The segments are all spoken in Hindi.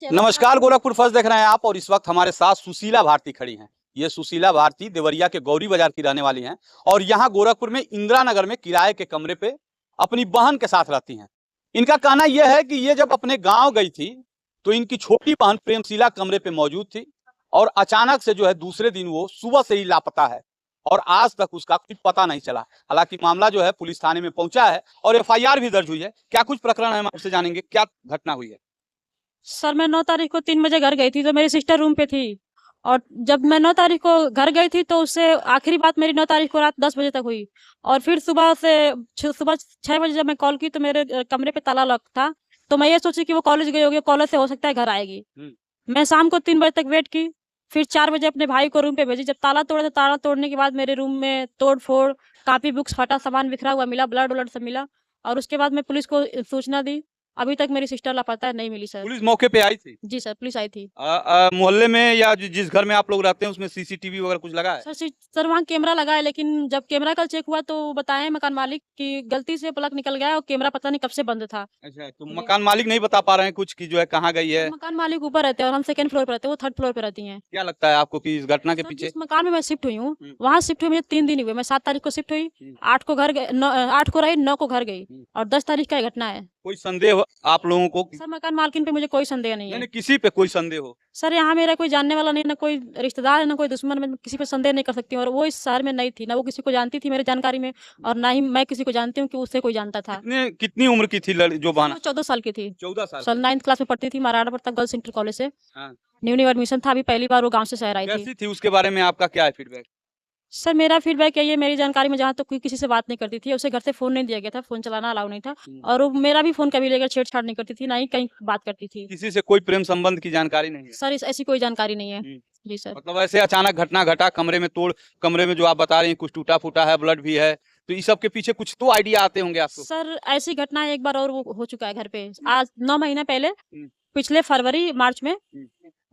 नमस्कार, गोरखपुर फर्स्ट देख रहे हैं आप। और इस वक्त हमारे साथ सुशीला भारती खड़ी हैं। ये सुशीला भारती देवरिया के गौरी बाजार की रहने वाली हैं और यहाँ गोरखपुर में इंदिरा नगर में किराए के कमरे पे अपनी बहन के साथ रहती हैं। इनका कहना यह है कि ये जब अपने गांव गई थी तो इनकी छोटी बहन प्रेमशीला कमरे पे मौजूद थी और अचानक से जो है दूसरे दिन वो सुबह से ही लापता है और आज तक उसका कुछ पता नहीं चला। हालांकि मामला जो है पुलिस थाने में पहुंचा है और FIR भी दर्ज हुई है। क्या कुछ प्रकरण है, हम आपसे जानेंगे क्या घटना हुई है। सर मैं 9 तारीख को 3 बजे घर गई थी तो मेरी सिस्टर रूम पे थी। और जब मैं 9 तारीख को घर गई थी तो उससे आखिरी बात मेरी 9 तारीख को रात 10 बजे तक हुई। और फिर सुबह 6 बजे जब मैं कॉल की तो मेरे कमरे पे ताला लॉक था। तो मैं ये सोची कि वो कॉलेज गई होगी, कॉलेज से हो सकता है घर आएगी। मैं शाम को 3 बजे तक वेट की। फिर 4 बजे अपने भाई को रूम पे भेजी। जब ताला तोड़ा तो ताला तोड़ने के बाद मेरे रूम में तोड़ फोड़, कापी बुक्स, फटा सामान बिखरा हुआ मिला, ब्लड उलड सब मिला। और उसके बाद मैं पुलिस को सूचना दी। अभी तक मेरी सिस्टर लापता है, नहीं मिली सर। पुलिस मौके पे आई थी? जी सर, पुलिस आई थी। मोहल्ले में या जिस घर में आप लोग रहते हैं उसमें CCTV वगैरह कुछ लगा है? सर वहाँ कैमरा लगा है, लेकिन जब कैमरा कल चेक हुआ तो बताए मकान मालिक कि गलती से प्लग निकल गया और कैमरा पता नहीं कब से बंद था। अच्छा, तो मकान मालिक नहीं बता पा रहे हैं कुछ कि जो है कहाँ गई है? मकान मालिक ऊपर रहते हैं और हम सेकंड फ्लोर पे रहते हैं, वो 3rd फ्लोर पे रहती हैं। क्या लगता है आपको कि इस घटना के सर पीछे? जिस मकान में मैं शिफ्ट हुई हूँ वहाँ शिफ्ट हुए मुझे 3 दिन हुए। मैं 7 तारीख को शिफ्ट हुई, 8 को घर गई, 8 को रही, 9 को घर गई और 10 तारीख का ये घटना है। कोई संदेह आप लोगों को? सर मकान मालकिन पे मुझे कोई संदेह नहीं है। नहीं, किसी पे कोई संदेह हो? सर यहाँ मेरा कोई जानने वाला नहीं, ना कोई रिश्तेदार है, ना कोई दुश्मन। मैं किसी पे संदेह नहीं कर सकती हूँ। और वो इस शहर में नहीं थी, ना वो किसी को जानती थी मेरी जानकारी में, और ना ही मैं किसी को जानती हूँ कि उससे कोई जानता था। कितनी उम्र की थी जो बहन? 14 साल की थी। 14 साल? सर 9th क्लास में पढ़ती थी, Maharana Pratap girls inter college से। हाँ। न्यू एडमिशन था, अभी पहली बार वो गांव से शहर आई थी। कैसी थी, उसके बारे में आपका क्या है फीडबैक? सर मेरा फीडबैक यही है, मेरी जानकारी में जहाँ तक कोई किसी से बात नहीं करती थी। उसे घर से फोन नहीं दिया गया था, फोन चलाना अलाउ नहीं था। और वो मेरा भी फोन कभी लेकर छेड़छाड़ नहीं करती थी, ना ही कहीं बात करती थी। किसी से कोई प्रेम संबंध की जानकारी नहीं है? सर ऐसी कोई जानकारी नहीं है। जी सर। मतलब ऐसे अचानक घटना घटा, कमरे में तोड़, कमरे में जो आप बता रहे हैं कुछ टूटा फूटा है, ब्लड भी है, तो इस सब के पीछे कुछ तो आइडिया आते होंगे आपको? सर ऐसी घटना एक बार और वो हो चुका है घर पे, आज 9 महीने पहले, पिछले फरवरी मार्च में।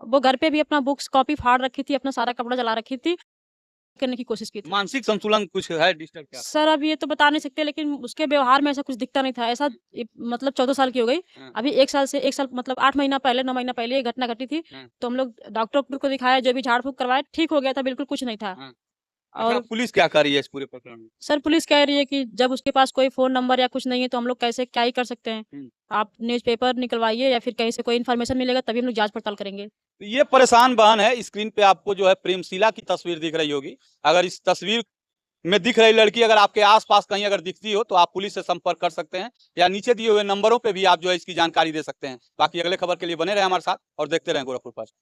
वो घर पे भी अपना बुक्स कॉपी फाड़ रखी थी, अपना सारा कपड़ा जला रखी थी, करने की कोशिश की थी। मानसिक संतुलन कुछ है डिस्टर्ब क्या? सर अब ये तो बता नहीं सकते, लेकिन उसके व्यवहार में ऐसा कुछ दिखता नहीं था। ऐसा मतलब 14 साल की हो गई। अभी 1 साल मतलब 8 महीना पहले, 9 महीना पहले ये घटना घटी थी। तो हम लोग डॉक्टर को दिखाया, जो भी झाड़ फूक करवाया, ठीक हो गया था, बिल्कुल कुछ नहीं था। और पुलिस क्या कर रही है इस पूरे प्रकरण में? सर पुलिस कह रही है कि जब उसके पास कोई फोन नंबर या कुछ नहीं है तो हम लोग कैसे क्या ही कर सकते हैं। आप न्यूज़पेपर निकलवाइए या फिर कहीं से कोई इन्फॉर्मेशन मिलेगा तभी हम लोग जांच पड़ताल करेंगे। तो ये परेशान बहन है। स्क्रीन पे आपको जो है प्रेमशीला की तस्वीर दिख रही होगी। अगर इस तस्वीर में दिख रही लड़की अगर आपके आसपास कहीं अगर दिखती हो तो आप पुलिस से संपर्क कर सकते हैं या नीचे दिए हुए नंबरों पे भी आप जो है इसकी जानकारी दे सकते हैं। बाकी अगले खबर के लिए बने रहे हमारे साथ और देखते रहें गोरखपुर फर्स्ट।